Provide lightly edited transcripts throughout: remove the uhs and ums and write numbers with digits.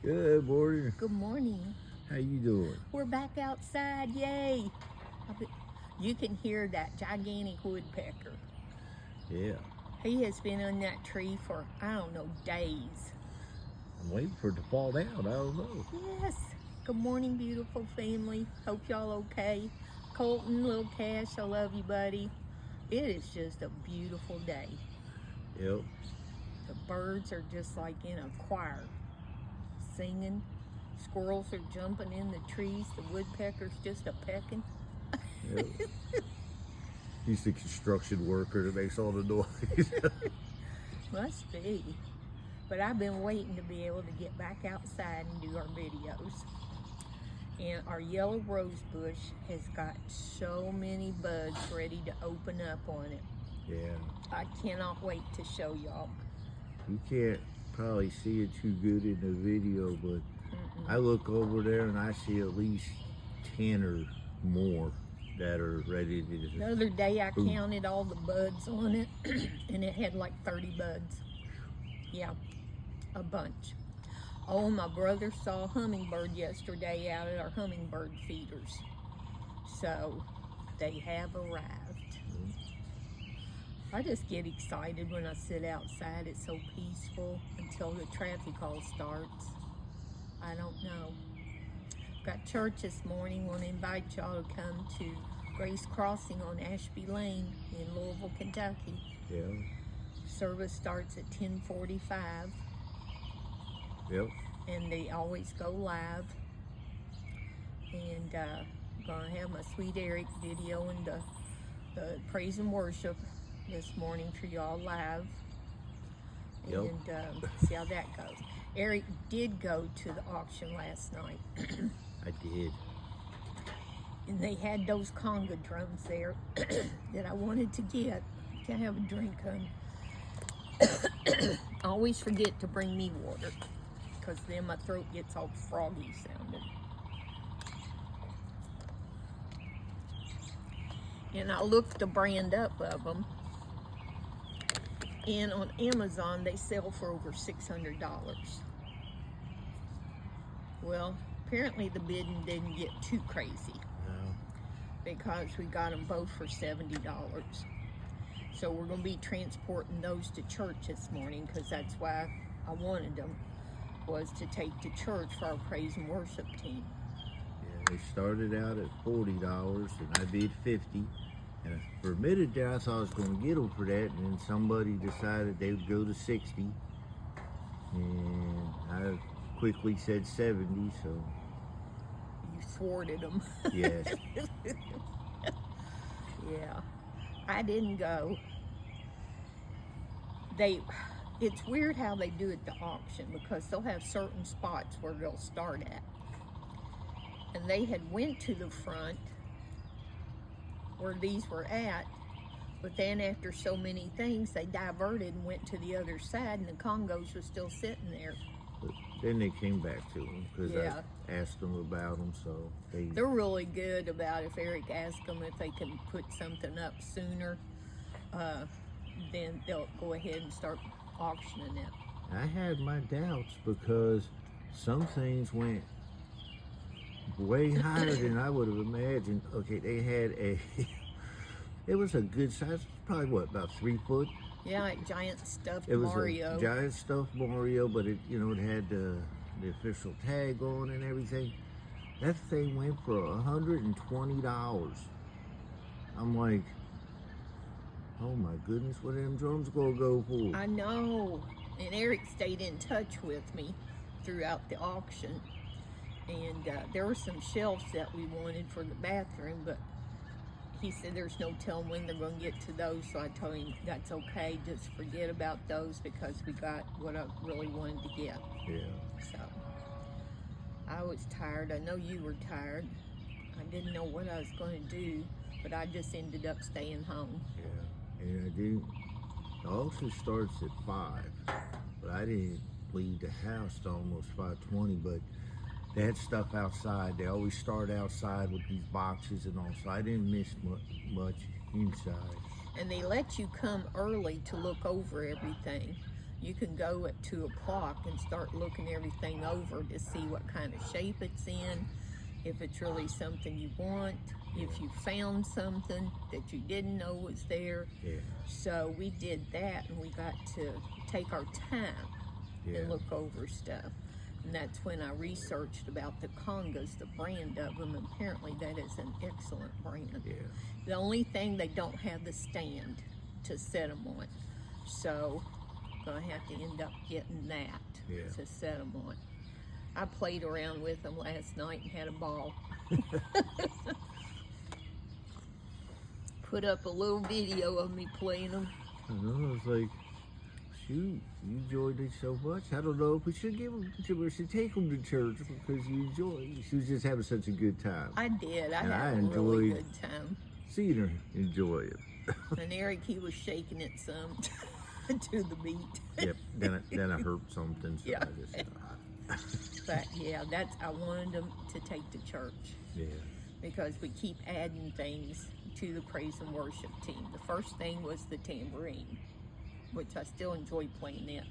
Good morning. Good morning. How you doing? We're back outside, yay! You can hear that gigantic woodpecker. Yeah. He has been on that tree for, I don't know, days. I'm waiting for it to fall down. I don't know. Yes. Good morning, beautiful family. Hope y'all okay. Colton, little Cash, I love you, buddy. It is just a beautiful day. Yep. The birds are just like in a choir, singing. Squirrels are jumping in the trees. The woodpecker's just a-pecking. Yep. He's the construction worker that makes all the noise. Must be. But I've been waiting to be able to get back outside and do our videos. And our yellow rose bush has got so many buds ready to open up on it. Yeah. I cannot wait to show y'all. You can't probably see it too good in the video, but I look over there and I see at least 10 or more that are ready to. The other day I counted all the buds on it and it had like 30 buds. Yeah, a bunch. Oh, my brother saw a hummingbird yesterday out at our hummingbird feeders. So they have arrived. I just get excited when I sit outside. It's so peaceful until the traffic all starts. I don't know. Got church this morning. Want to invite y'all to come to Grace Crossing on Ashby Lane in Louisville, Kentucky. Yeah. Service starts at 10:45. Yep. And they always go live. And gonna have my sweet Eric video and the praise and worship this morning for y'all live. Yep. And see how that goes. Eric did go to the auction last night. I did. And they had those conga drums there that I wanted to get. Can I have a drink, honey? I always forget to bring me water because then my throat gets all froggy sounding. And I looked the brand up of them. And on Amazon, they sell for over $600. Well, apparently the bidding didn't get too crazy. No. Because we got them both for $70. So we're going to be transporting those to church this morning because that's why I wanted them, was to take to church for our praise and worship team. Yeah, they started out at $40 and I bid $50. And for a minute there, I thought I was going to get them for that, and then somebody decided they would go to 60, and I quickly said 70. So You thwarted them. yes. Yeah, I didn't go. It's weird how they do it at the auction because they'll have certain spots where they'll start at. And they had went to the front where these were at, but then after so many things, they diverted and went to the other side, and the Congos was still sitting there. But then they came back to them because Yeah. I asked them about them, so They're really good about if Eric asks them if they can put something up sooner, then they'll go ahead and start auctioning it. I had my doubts because some things went way higher than I would have imagined. Okay, they had it was a good size, probably what, about 3 foot? Yeah, like giant stuffed It was Mario. a giant stuffed Mario, but it, it had the official tag on and everything. That thing went for $120. I'm like, oh my goodness, what are them drums gonna go for? I know. And Eric stayed in touch with me throughout the auction. And there were some shelves that we wanted for the bathroom, but he said there's no telling when they're going to get to those. So I told him that's okay, just forget about those because we got what I really wanted to get. Yeah. So I was tired. I know you were tired. I didn't know what I was going to do, but I just ended up staying home. Yeah. And I didn't. The auction starts at 5, but I didn't leave the house till almost 5:20. But they had stuff outside. They always start outside with these boxes and all, so I didn't miss much inside. And they let you come early to look over everything. You can go at 2 o'clock and start looking everything over to see what kind of shape it's in, if it's really something you want, if you found something that you didn't know was there. Yeah. So we did that, and we got to take our time Yeah. and look over stuff. And that's when I researched about the congas, the brand of them. Apparently that is an excellent brand. Yeah. The only thing, they don't have the stand to set them on. So I'm gonna have to end up getting that Yeah. to set them on. I played around with them last night and had a ball. Put up a little video of me playing them. I know, I was like, shoot, you enjoyed it so much. I don't know if we should we should take them to church because you enjoyed. She was just having such a good time. I did. I And had I a really enjoyed- good time. Seeing her enjoy it. And Eric, he was shaking it some to the beat. Yep. Then I heard something. So Yeah. I just, But yeah, I wanted them to take to church yeah. because we keep adding things to the praise and worship team. The first thing was the tambourine, which I still enjoy playing it.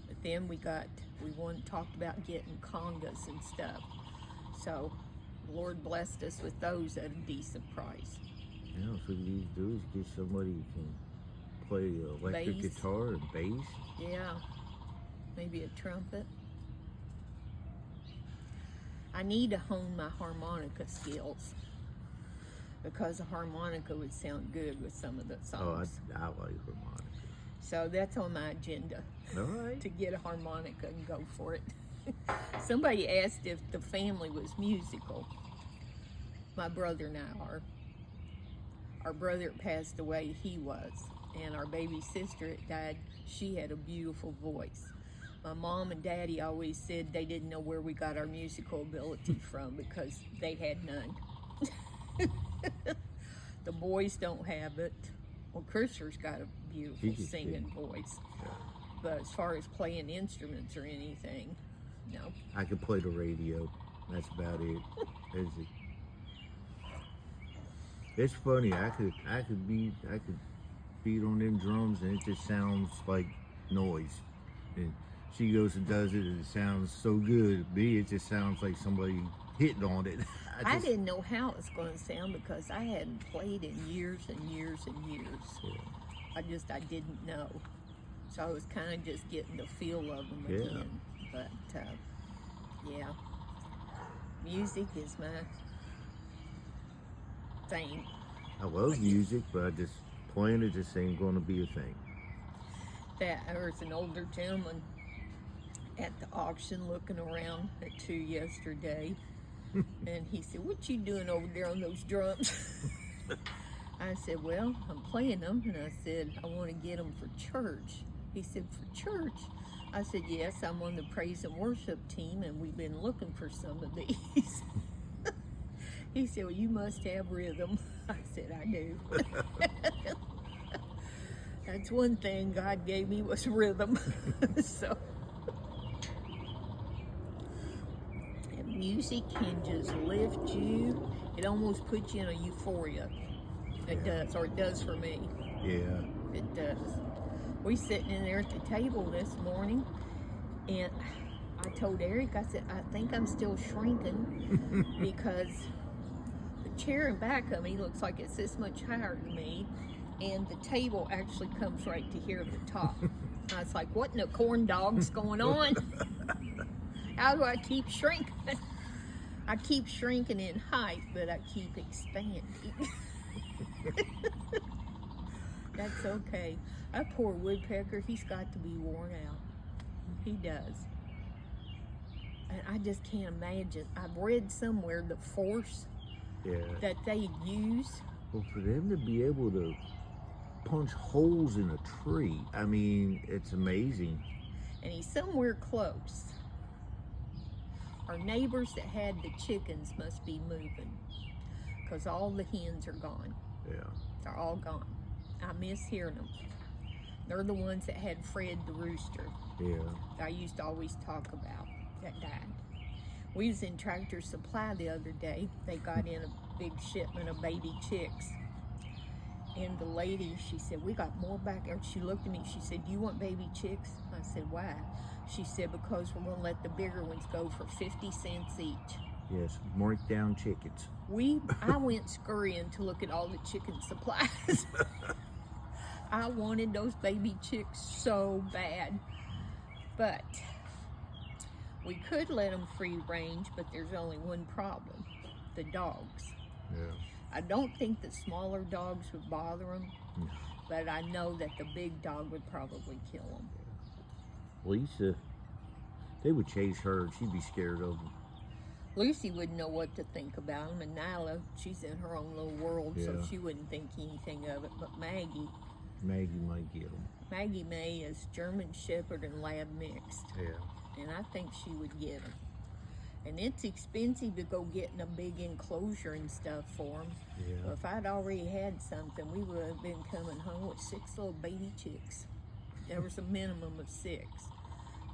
But then we talked about getting congas and stuff. So the Lord blessed us with those at a decent price. Yeah, so what you need to do is get somebody who can play electric Bass. guitar and bass. Yeah, maybe a trumpet. I need to hone my harmonica skills because a harmonica would sound good with some of the Oh, songs. I like harmonica. So that's on my agenda, All right. to get a harmonica and go for it. Somebody asked if the family was musical. My brother and I are. Our brother that passed away, he was. And our baby sister that died, she had a beautiful voice. My mom and daddy always said they didn't know where we got our musical ability from because they had none. The boys don't have it. Well, Christopher's got a beautiful He can singing sing. voice. But as far as playing instruments or anything, no. I could play the radio. That's about it. It's funny. I could beat on them drums and it just sounds like noise. And she goes and does it and it sounds so good. Me, it just sounds like somebody hitting on it. I didn't know how it was going to sound because I hadn't played in years and years and years. Yeah. I didn't know. So I was kind of just getting the feel of them Yeah. again. But yeah, music is my thing. I love music, but playing it just ain't going to be a thing. There was an older gentleman at the auction looking around at 2 yesterday. And he said, "What you doing over there on those drums?" I said, "Well, I'm playing them." And I said, "I want to get them for church." He said, "For church?" I said, "Yes, I'm on the praise and worship team and we've been looking for some of these." He said, "Well, you must have rhythm." I said, "I do." That's one thing God gave me was rhythm. So, and music can just lift you. It almost puts you in a euphoria. It does, or it does for me. Yeah. It does. We sitting in there at the table this morning, and I told Eric, I said, "I think I'm still shrinking because the chair in back of me looks like it's this much higher than me, and the table actually comes right to here at the top." I was like, "What in the corn dog's going on? How do I keep shrinking?" I keep shrinking in height, but I keep expanding. That's okay. That poor woodpecker, he's got to be worn out. He does. And I just can't imagine. I've read somewhere the force Yeah. that they use. Well, for them to be able to punch holes in a tree, I mean, it's amazing. And he's somewhere close. Our neighbors that had the chickens must be moving because all the hens are gone. Yeah. They're all gone. I miss hearing them. They're the ones that had Fred the rooster Yeah. I used to always talk about that died. We was in Tractor Supply the other day. They got in a big shipment of baby chicks. And the lady, she said, we got more back there. She looked at me, she said, do you want baby chicks? I said, why? She said, because we're going to let the bigger ones go for 50 cents each. Yes, marked down chickens. I went scurrying to look at all the chicken supplies. I wanted those baby chicks so bad. But we could let them free range, but there's only one problem: the dogs. Yeah. I don't think the smaller dogs would bother them, No. but I know that the big dog would probably kill them. Lisa, they would chase her and she'd be scared of them. Lucy wouldn't know what to think about them, and Nyla, she's in her own little world, so Yeah. she wouldn't think anything of it. But Maggie might get them. Maggie May is German Shepherd and Lab mixed, Yeah. and I think she would get them. And it's expensive to go get in a big enclosure and stuff for them. Yeah. Well, if I'd already had something, we would have been coming home with 6 little baby chicks. There was a minimum of 6.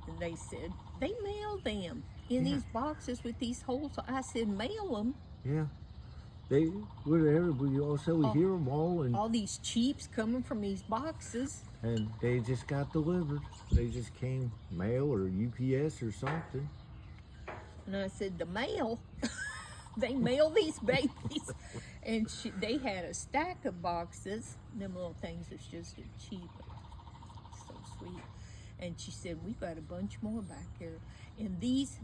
And they said, they mail them in Yeah. these boxes with these holes. I said, mail them. Yeah. They, whatever, we also we hear them all, and All these cheaps coming from these boxes. they just got delivered. They just came mail or UPS or something. And I said, the mail, they mail these babies. And they had a stack of boxes. Them little things was just cheap. So sweet. And she said, we've got a bunch more back here. And these,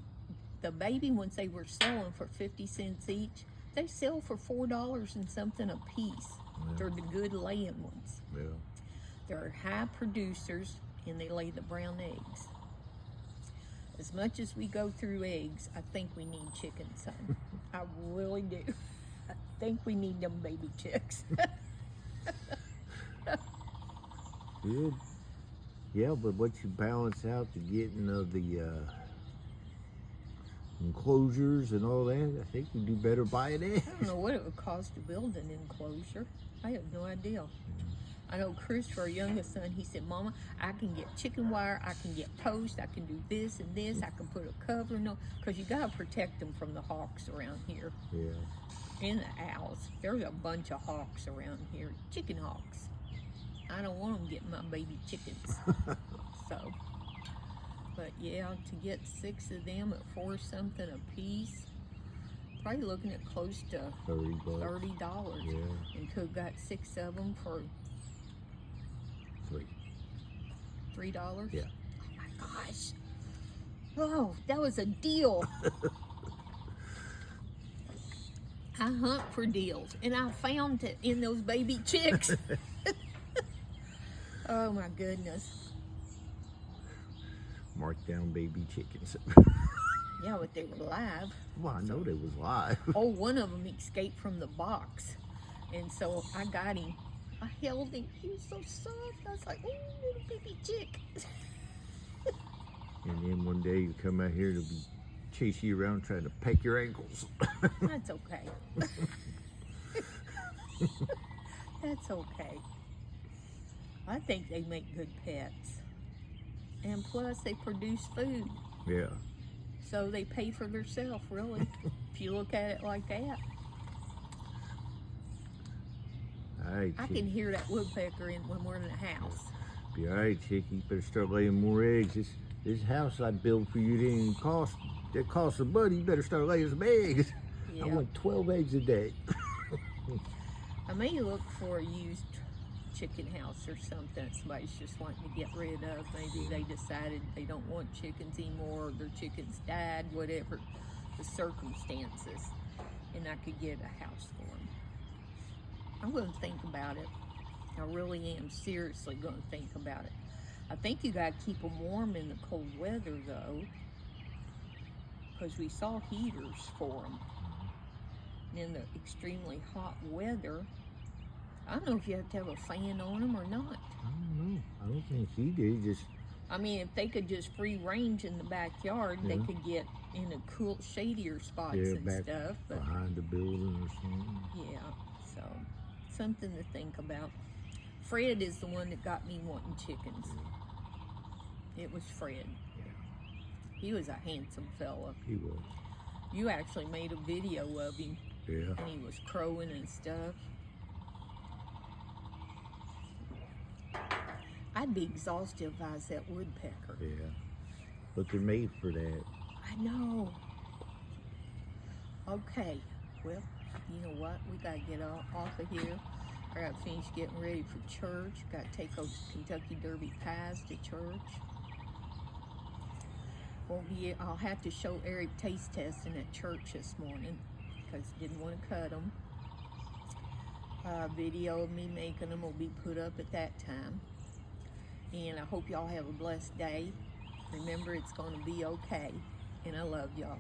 the baby ones they were selling for 50 cents each, they sell for $4 and something a piece. Yeah. They're the good laying ones. Yeah. They're high producers, and they lay the brown eggs. As much as we go through eggs, I think we need chickens, son. I really do. I think we need them baby chicks. Good. Yeah, but what you balance out the getting of the enclosures and all that, I think we do better buying eggs. I don't know what it would cost to build an enclosure. I have no idea. I know Christopher, our youngest son, he said, Mama, I can get chicken wire, I can get post, I can do this and this, I can put a cover, because you got to protect them from the hawks around here. Yeah. And the owls. There's a bunch of hawks around here, chicken hawks. I don't want them getting my baby chickens. So, but yeah, to get 6 of them at 4 something a piece, probably looking at close to $30. $30. Yeah. And could have got 6 of them for $3. Yeah. Oh my gosh. Oh, that was a deal. I hunt for deals, and I found it in those baby chicks. Oh my goodness. Mark down baby chickens. Yeah, but they were live. Well, I know they was live. Oh, one of them escaped from the box, and so I got him. I held him. He was so soft. I was like, "Oh, little baby chick." And then one day you come out here to be chase you around trying to peck your ankles. That's okay. That's okay. I think they make good pets, and plus they produce food, Yeah. so they pay for themselves. Really, if you look at it like that. All right, I Chick. can hear that woodpecker when we're in the house. Be all right, Chicky. You better start laying more eggs. This house I built for you didn't cost. That cost some money. You better start laying some eggs. Yeah. I want 12 eggs a day. I may look for a used chicken house or something somebody's just wanting to get rid of. Maybe they decided they don't want chickens anymore, or their chickens died, whatever the circumstances, and I could get a house for them. I'm going to think about it. I really am seriously going to think about it. I think you got to keep them warm in the cold weather, though, because we saw heaters for them. In the extremely hot weather, I don't know if you have to have a fan on them or not. I don't know. I don't think he did. Just I mean, if they could just free range in the backyard, they Yeah. could get in a cool, shadier spots and back stuff. But behind the building or something. yeah, so something to think about. Fred is the one that got me wanting chickens. It was Fred. Yeah. He was a handsome fella. He was. You actually made a video of him, Yeah. and he was crowing and stuff. I'd be exhausted if I was that woodpecker. Yeah. But they're made for that. I know. Okay, well, you know what? We gotta get off of here. I gotta finish getting ready for church. Gotta take those Kentucky Derby pies to church. I'll have to show Eric taste testing at church this morning because didn't want to cut them. Video of me making them will be put up at that time. And I hope y'all have a blessed day. Remember, it's going to be okay. And I love y'all.